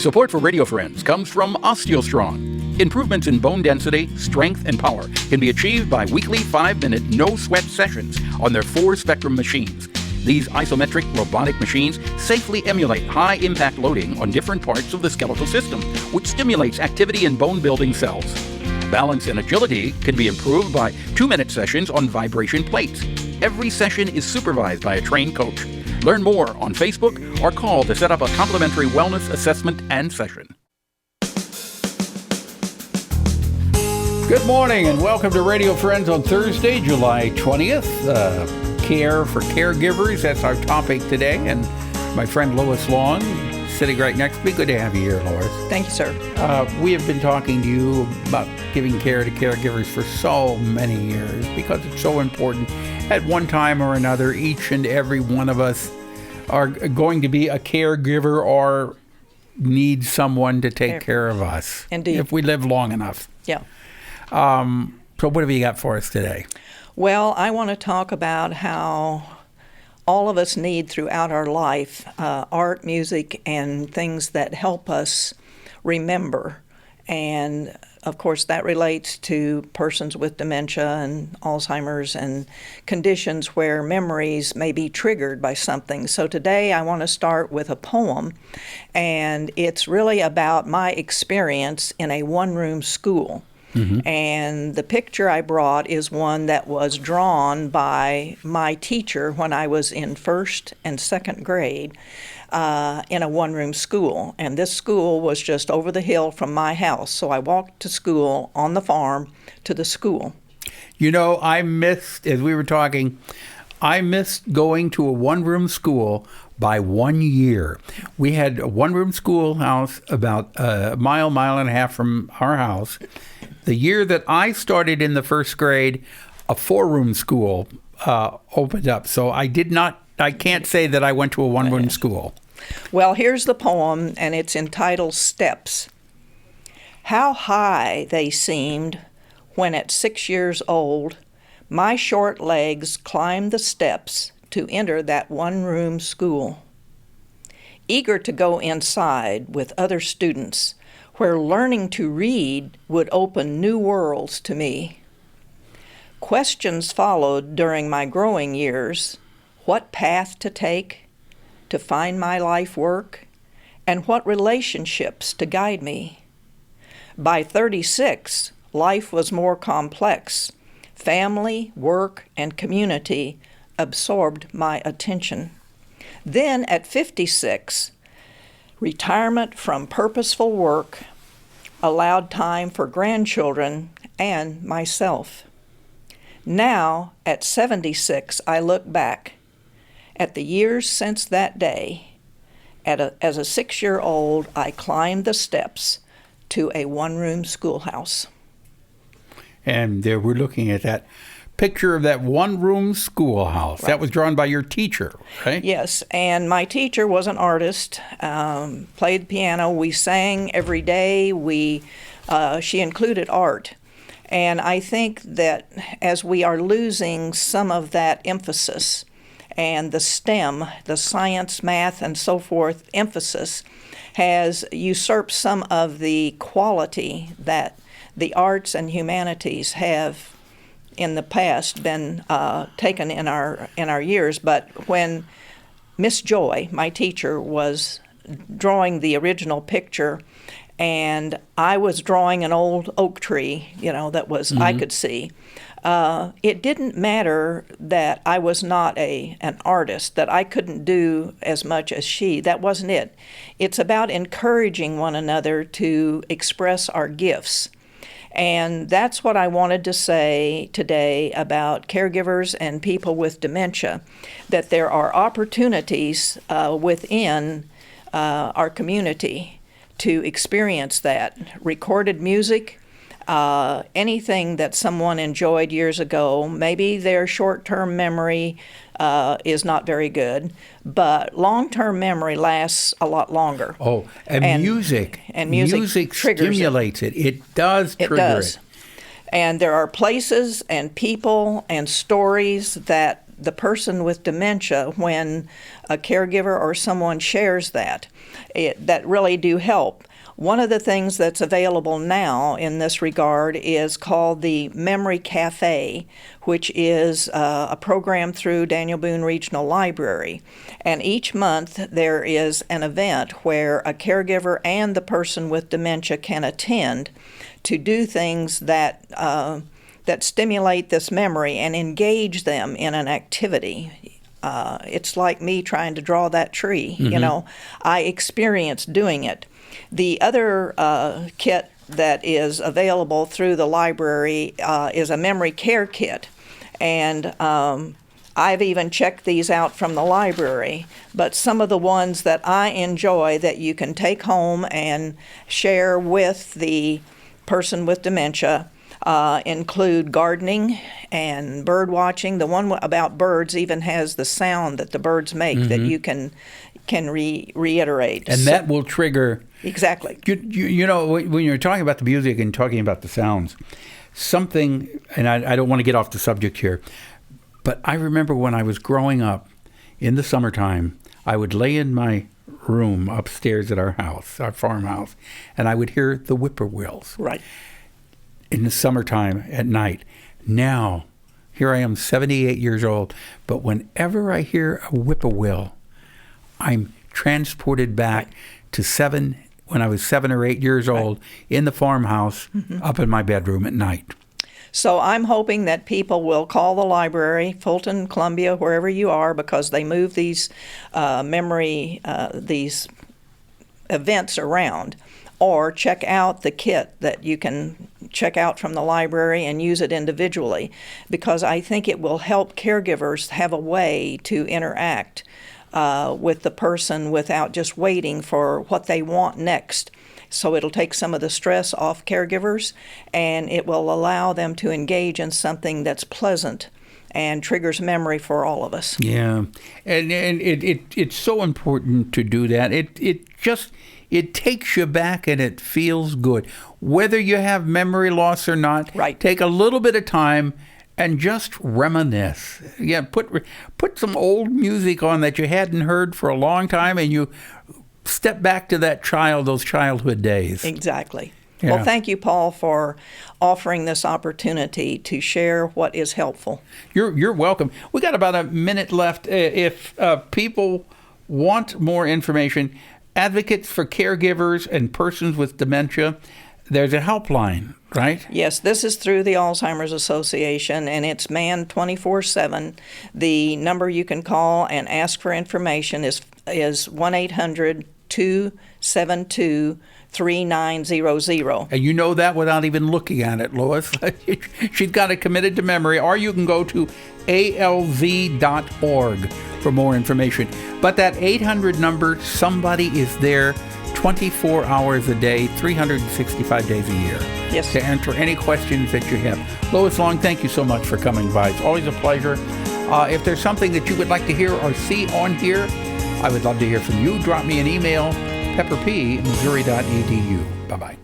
Support for Radio Friends comes from OsteoStrong. Improvements in bone density, strength, and power can be achieved by weekly 5-minute no-sweat sessions on their 4-spectrum machines. These isometric robotic machines safely emulate high-impact loading on different parts of the skeletal system, which stimulates activity in bone-building cells. Balance and agility can be improved by 2-minute sessions on vibration plates. Every session is supervised by a trained coach. Learn more on Facebook or call to set up a complimentary wellness assessment and session. Good morning and welcome to Radio Friends on Thursday, July 20th. Care for caregivers, that's our topic today. And my friend LOIS Long sitting right next to me. Good to have you here, Lois. Thank you, sir. We have been talking to you about giving care to caregivers for so many years because it's so important. At one time or another, each and every one of us are going to be a caregiver or need someone to take care of us. Indeed. If we live long enough. Yeah. So what have you got for us today? Well, I want to talk about how all of us need throughout our life art, music, and things that help us remember. And of course, that relates to persons with dementia and Alzheimer's and conditions where memories may be triggered by something. So today I want to start with a poem, and it's really about my experience in a one-room school. Mm-hmm. And the picture I brought is one that was drawn by my teacher when I was in first and second grade in a one-room school. And this school was just over the hill from my house. So I walked to school on the farm to the school. You know, I missed, as we were talking, I missed going to a one-room school by 1 year. We had a one-room schoolhouse about a mile and a half from our house. The year that I started in the first grade, a 4-room school opened up. So I can't say that I went to a one-room school. Well, here's the poem, and it's entitled Steps. How high they seemed when at 6 years old, my short legs climbed the steps to enter that one-room school. Eager to go inside with other students, where learning to read would open new worlds to me. Questions followed during my growing years: what path to take to find my life work, and what relationships to guide me. By 36, life was more complex. Family, work, and community absorbed my attention. Then at 56, retirement from purposeful work allowed time for grandchildren and myself. Now, at 76, I look back at the years since that day. As a 6-year-old, I climbed the steps to a one-room schoolhouse. And there we're looking at that picture of that one-room schoolhouse. Right. That was drawn by your teacher, right? Yes, and my teacher was an artist, played the piano. We sang every day. She included art. And I think that as we are losing some of that emphasis and the STEM, the science, math, and so forth emphasis has usurped some of the quality that the arts and humanities have in the past been taken in our years. But when Miss Joy, my teacher, was drawing the original picture, and I was drawing an old oak tree, that was I could see. It didn't matter that I was not an artist, that I couldn't do as much as she. That wasn't it. It's about encouraging one another to express our gifts. And that's what I wanted to say today about caregivers and people with dementia, that there are opportunities within our community to experience that. Recorded music, anything that someone enjoyed years ago, maybe their short-term memory is not very good, but long-term memory lasts a lot longer. Oh, and music stimulates it. It does trigger it. And there are places and people and stories that the person with dementia when a caregiver or someone shares that. That really do help. One of the things that's available now in this regard is called the Memory Cafe, which is a program through Daniel Boone Regional Library. And each month there is an event where a caregiver and the person with dementia can attend to do things that stimulate this memory and engage them in an activity. It's like me trying to draw that tree. You know, I experienced doing it. The other kit that is available through the library is a memory care kit. And I've even checked these out from the library, but some of the ones that I enjoy that you can take home and share with the person with dementia include gardening and bird watching. The one about birds even has the sound that the birds make that you can reiterate. And that will trigger... Exactly. You know, when you're talking about the music and talking about the sounds, something, and I don't want to get off the subject here, but I remember when I was growing up in the summertime, I would lay in my room upstairs at our house, our farmhouse, and I would hear the whippoorwills. Right. In the summertime at night. Now, here I am, 78 years old, but whenever I hear a whippoorwill, I'm transported back to when I was 7 or 8 years old in the farmhouse up in my bedroom at night. So I'm hoping that people will call the library, Fulton, Columbia, wherever you are, because they move these these events around, or check out the kit that you can check out from the library and use it individually, because I think it will help caregivers have a way to interact with the person without just waiting for what they want next. So it'll take some of the stress off caregivers, and it will allow them to engage in something that's pleasant and triggers memory for all of us. Yeah, and it's so important to do that. It takes you back and it feels good. Whether you have memory loss or not, right. Take a little bit of time and just reminisce. Yeah, put some old music on that you hadn't heard for a long time, and you step back to those childhood days. Exactly. Yeah. Well, thank you, Paul, for offering this opportunity to share what is helpful. You're welcome. We got about a minute left. If people want more information, Advocates for Caregivers and Persons with Dementia, there's a helpline, right? Yes, this is through the Alzheimer's Association, and it's manned 24/7. The number you can call and ask for information is 1-800-272-3900. And you know that without even looking at it, Lois. She's got it committed to memory. Or you can go to alz.org for more information. But that 800 number, somebody is there 24 hours a day, 365 days a year. Yes. To answer any questions that you have. Lois Long, thank you so much for coming by. It's always a pleasure. If there's something that you would like to hear or see on here, I would love to hear from you. Drop me an email, pepperp@missouri.edu. Bye-bye.